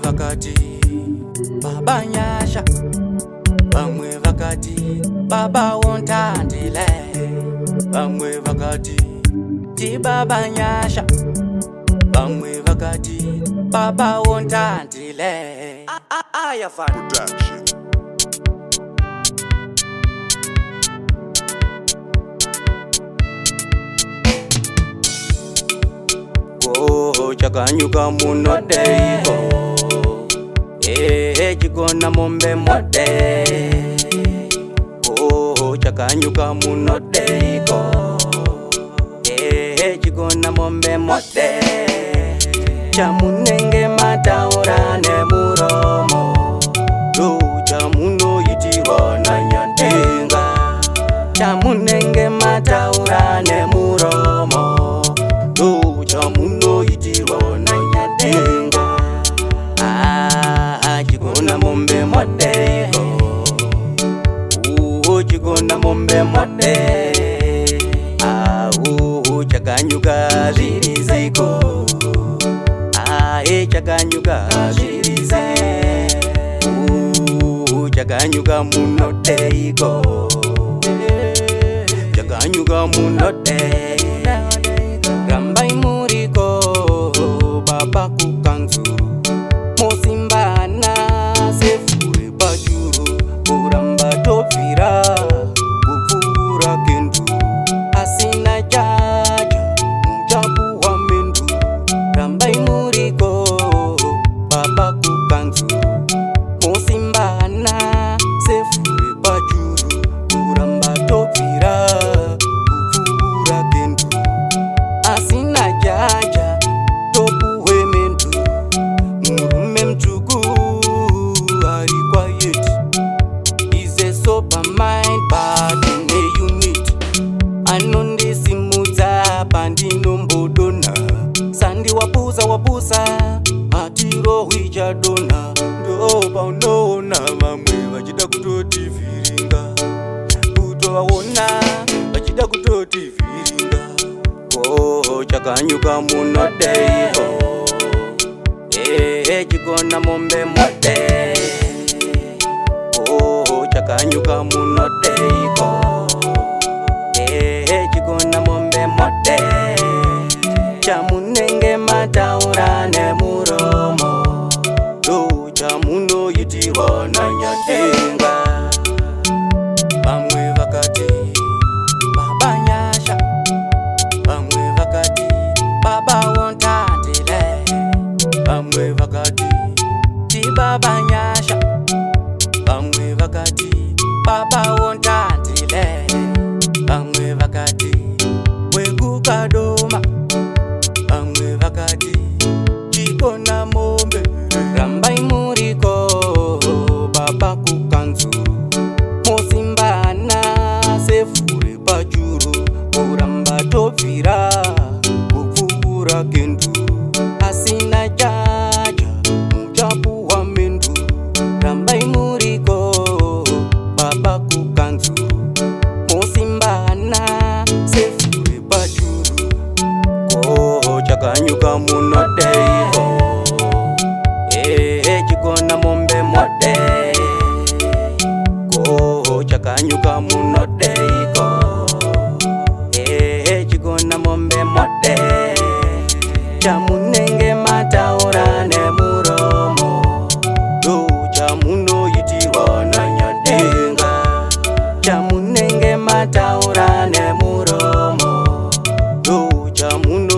vakati baba nyasha, vamwe vakati baba wontandile, vamwe vakati ti baba nyasha, vamwe vakati baba wontandile. Ayafana chakanyuka muno deiko, Chikonan'ombe mode. Chakanyuka muno deiko, Chikonan'ombe mode. Chamunenge mataura nemuromo, do chamuno itirwa na nyandenga. Chamunenge mataura nemuromo, do chamuno itirwa na nyandenga. Chikonan'ombe modeiko, Chikonan'ombe mode. Chakanyuka zviriziko, chakanyuka zvirize. Chakanyuka muno deiko, chakanyuka muno de. Rambai muriko baba kukanzuru, mosimbana sefure pachuru, kuramba tobvira kupfuura kendu, asina chaja muchapuwa mendu. Rambai muriko baba kukanzuru, mosimbana sefure pachuru, kuramba tobvira kupfuura kendu, asina jaja topuwe mendu. Murume mtsvuku ari quiet, is a sober mind but in a unit. Anondisimudza pandinombodona, sandi wapusa hatirohwi chadona. Ndo paunoona vamwe vachida kutotivhiringa, kutovaona vachida kutotivhiringa. Chakanyuka muno deiko, Chikonan'ombe mode. Chakanyuka muno deiko, Chikonan'ombe mode. Chamunenge mataura nemuromo, do chamuno itirwa na nyandenga. Vamwe vakati baba nyasha, vamwe vakati baba wontandile, vamwe vakati ti baba nyasha, vamwe vakati baba wontandile, vamwe vakati wekukadoma, vamwe vakati Chikonan'ombe. Rambai muriko baba kukanzuru, mosimbana sefure pachuru, kuramba tobvira kupfuura kendu, asina chaja muchapuwa mendu. Rambai muriko baba kukanzuru, mosimbana sefure pachuru. Chakanyuka muno deiko, Chikonan'ombe mode. Chakanyuka muno deiko, Chikonan'ombe mode. Chamunenge mataura nemuromo, do chamuno itirwa na nyandenga. Chamunenge mataura nemuromo, do chamuno